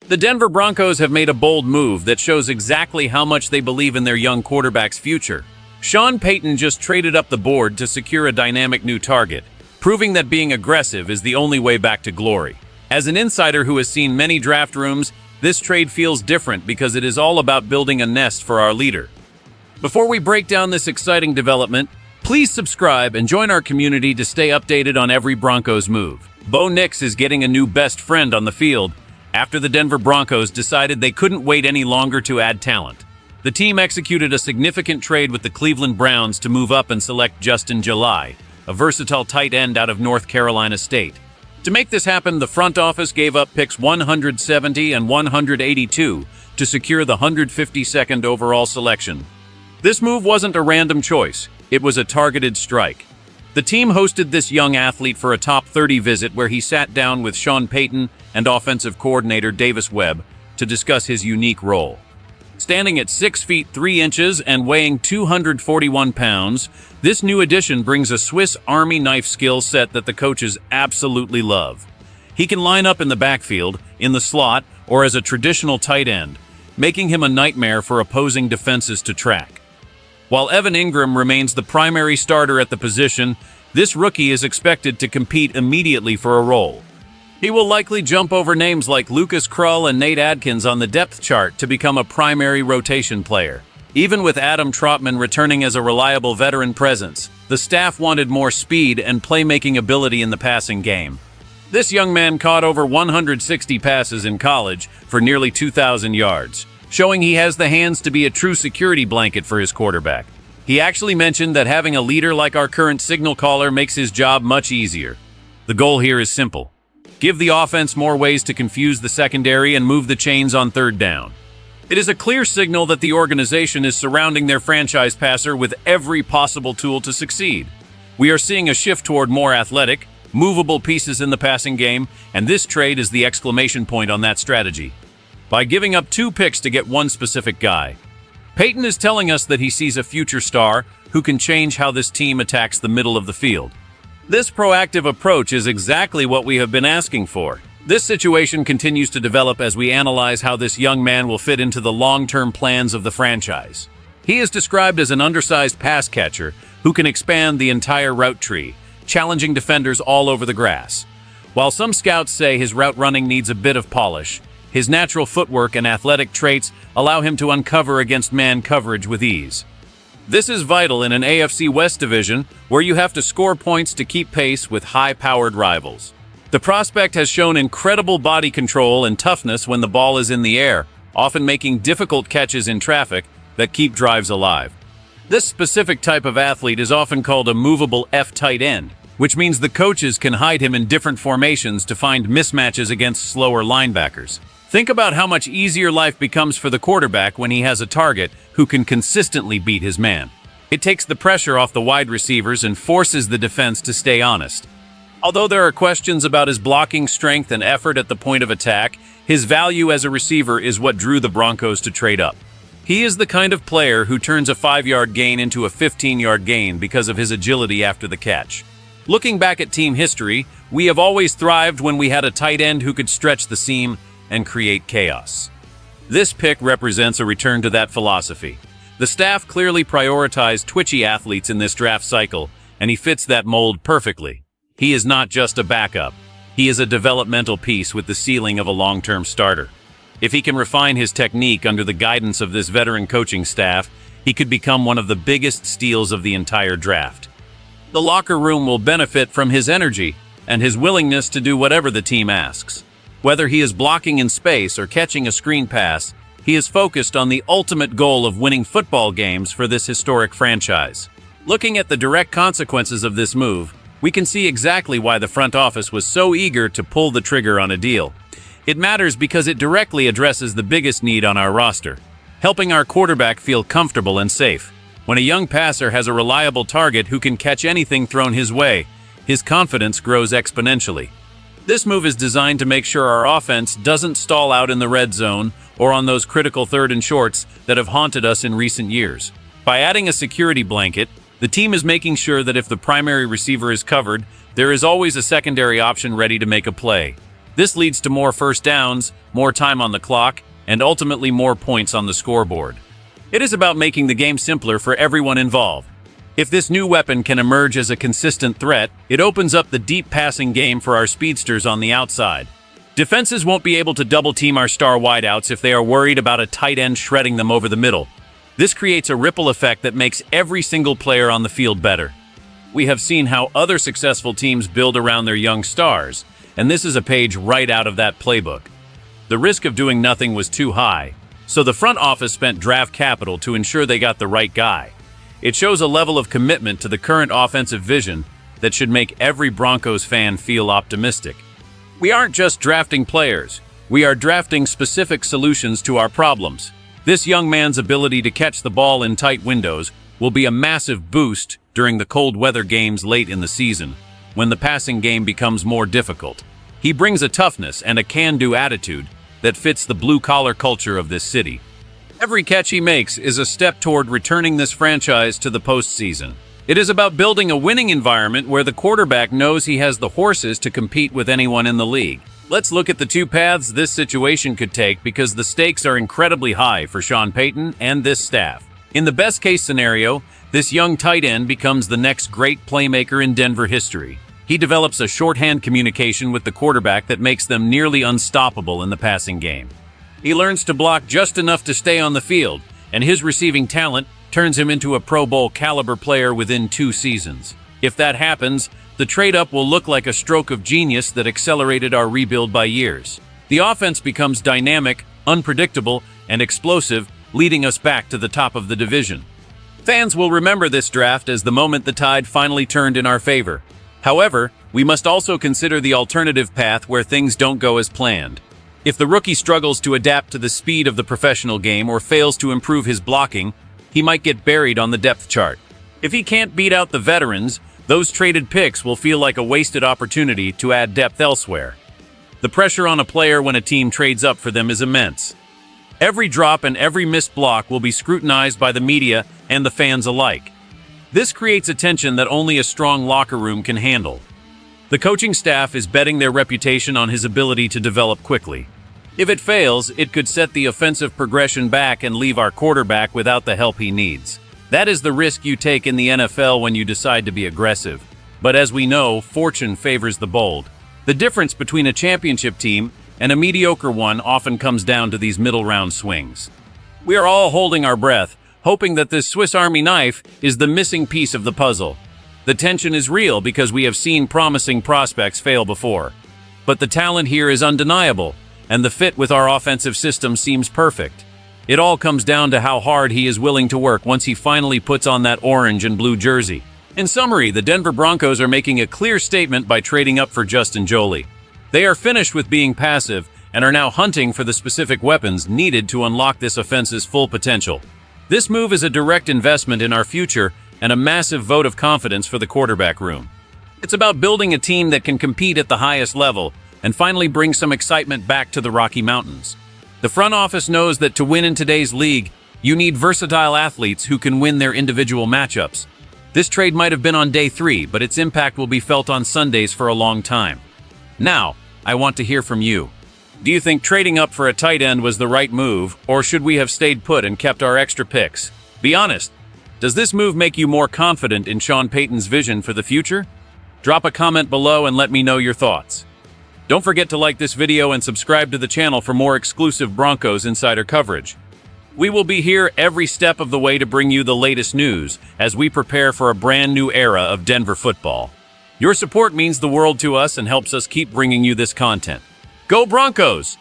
The Denver Broncos have made a bold move that shows exactly how much they believe in their young quarterback's future. Sean Payton just traded up the board to secure a dynamic new target, proving that being aggressive is the only way back to glory. As an insider who has seen many draft rooms, this trade feels different because it is all about building a nest for our leader. Before we break down this exciting development, please subscribe and join our community to stay updated on every Broncos move. Bo Nix is getting a new best friend on the field after the Denver Broncos decided they couldn't wait any longer to add talent. The team executed a significant trade with the Cleveland Browns to move up and select Jolie, a versatile tight end out of North Carolina State. To make this happen, the front office gave up picks 170 and 182 to secure the 152nd overall selection. This move wasn't a random choice, it was a targeted strike. The team hosted this young athlete for a top 30 visit where he sat down with Sean Payton and offensive coordinator Davis Webb to discuss his unique role. Standing at 6 feet 3 inches and weighing 241 pounds, this new addition brings a Swiss Army knife skill set that the coaches absolutely love. He can line up in the backfield, in the slot, or as a traditional tight end, making him a nightmare for opposing defenses to track. While Evan Ingram remains the primary starter at the position, this rookie is expected to compete immediately for a role. He will likely jump over names like Lucas Krull and Nate Adkins on the depth chart to become a primary rotation player. Even with Adam Trautman returning as a reliable veteran presence, the staff wanted more speed and playmaking ability in the passing game. This young man caught over 160 passes in college for nearly 2,000 yards, showing he has the hands to be a true security blanket for his quarterback. He actually mentioned that having a leader like our current signal caller makes his job much easier. The goal here is simple. Give the offense more ways to confuse the secondary and move the chains on third down. It is a clear signal that the organization is surrounding their franchise passer with every possible tool to succeed. We are seeing a shift toward more athletic, movable pieces in the passing game, and this trade is the exclamation point on that strategy. By giving up 2 picks to get one specific guy, Payton is telling us that he sees a future star who can change how this team attacks the middle of the field. This proactive approach is exactly what we have been asking for. This situation continues to develop as we analyze how this young man will fit into the long-term plans of the franchise. He is described as an undersized pass catcher who can expand the entire route tree, challenging defenders all over the grass. While some scouts say his route running needs a bit of polish, his natural footwork and athletic traits allow him to uncover against man coverage with ease. This is vital in an AFC West division where you have to score points to keep pace with high-powered rivals. The prospect has shown incredible body control and toughness when the ball is in the air, often making difficult catches in traffic that keep drives alive. This specific type of athlete is often called a movable F tight end, which means the coaches can hide him in different formations to find mismatches against slower linebackers. Think about how much easier life becomes for the quarterback when he has a target who can consistently beat his man. It takes the pressure off the wide receivers and forces the defense to stay honest. Although there are questions about his blocking strength and effort at the point of attack, his value as a receiver is what drew the Broncos to trade up. He is the kind of player who turns a 5-yard gain into a 15-yard gain because of his agility after the catch. Looking back at team history, we have always thrived when we had a tight end who could stretch the seam and create chaos. This pick represents a return to that philosophy. The staff clearly prioritized twitchy athletes in this draft cycle, and he fits that mold perfectly. He is not just a backup. He is a developmental piece with the ceiling of a long-term starter. If he can refine his technique under the guidance of this veteran coaching staff, he could become one of the biggest steals of the entire draft. The locker room will benefit from his energy and his willingness to do whatever the team asks. Whether he is blocking in space or catching a screen pass, he is focused on the ultimate goal of winning football games for this historic franchise. Looking at the direct consequences of this move, we can see exactly why the front office was so eager to pull the trigger on a deal. It matters because it directly addresses the biggest need on our roster, helping our quarterback feel comfortable and safe. When a young passer has a reliable target who can catch anything thrown his way, his confidence grows exponentially. This move is designed to make sure our offense doesn't stall out in the red zone or on those critical 3rd and shorts that have haunted us in recent years. By adding a security blanket, the team is making sure that if the primary receiver is covered, there is always a secondary option ready to make a play. This leads to more first downs, more time on the clock, and ultimately more points on the scoreboard. It is about making the game simpler for everyone involved. If this new weapon can emerge as a consistent threat, it opens up the deep passing game for our speedsters on the outside. Defenses won't be able to double-team our star wideouts if they are worried about a tight end shredding them over the middle. This creates a ripple effect that makes every single player on the field better. We have seen how other successful teams build around their young stars, and this is a page right out of that playbook. The risk of doing nothing was too high, so the front office spent draft capital to ensure they got the right guy. It shows a level of commitment to the current offensive vision that should make every Broncos fan feel optimistic. We aren't just drafting players, we are drafting specific solutions to our problems. This young man's ability to catch the ball in tight windows will be a massive boost during the cold weather games late in the season, when the passing game becomes more difficult. He brings a toughness and a can-do attitude that fits the blue-collar culture of this city. Every catch he makes is a step toward returning this franchise to the postseason. It is about building a winning environment where the quarterback knows he has the horses to compete with anyone in the league. Let's look at the two paths this situation could take because the stakes are incredibly high for Sean Payton and this staff. In the best-case scenario, this young tight end becomes the next great playmaker in Denver history. He develops a shorthand communication with the quarterback that makes them nearly unstoppable in the passing game. He learns to block just enough to stay on the field, and his receiving talent turns him into a Pro Bowl caliber player within 2 seasons. If that happens, the trade-up will look like a stroke of genius that accelerated our rebuild by years. The offense becomes dynamic, unpredictable, and explosive, leading us back to the top of the division. Fans will remember this draft as the moment the tide finally turned in our favor. However, we must also consider the alternative path where things don't go as planned. If the rookie struggles to adapt to the speed of the professional game or fails to improve his blocking, he might get buried on the depth chart. If he can't beat out the veterans, those traded picks will feel like a wasted opportunity to add depth elsewhere. The pressure on a player when a team trades up for them is immense. Every drop and every missed block will be scrutinized by the media and the fans alike. This creates a tension that only a strong locker room can handle. The coaching staff is betting their reputation on his ability to develop quickly. If it fails, it could set the offensive progression back and leave our quarterback without the help he needs. That is the risk you take in the NFL when you decide to be aggressive. But as we know, fortune favors the bold. The difference between a championship team and a mediocre one often comes down to these middle-round swings. We are all holding our breath, hoping that this Swiss Army knife is the missing piece of the puzzle. The tension is real because we have seen promising prospects fail before. But the talent here is undeniable, and the fit with our offensive system seems perfect. It all comes down to how hard he is willing to work once he finally puts on that orange and blue jersey. In summary, the Denver Broncos are making a clear statement by trading up for Justin Jolie. They are finished with being passive and are now hunting for the specific weapons needed to unlock this offense's full potential. This move is a direct investment in our future and a massive vote of confidence for the quarterback room. It's about building a team that can compete at the highest level and finally bring some excitement back to the Rocky Mountains. The front office knows that to win in today's league, you need versatile athletes who can win their individual matchups. This trade might have been on day 3, but its impact will be felt on Sundays for a long time. Now, I want to hear from you. Do you think trading up for a tight end was the right move, or should we have stayed put and kept our extra picks? Be honest. Does this move make you more confident in Sean Payton's vision for the future? Drop a comment below and let me know your thoughts. Don't forget to like this video and subscribe to the channel for more exclusive Broncos insider coverage. We will be here every step of the way to bring you the latest news as we prepare for a brand new era of Denver football. Your support means the world to us and helps us keep bringing you this content. Go Broncos!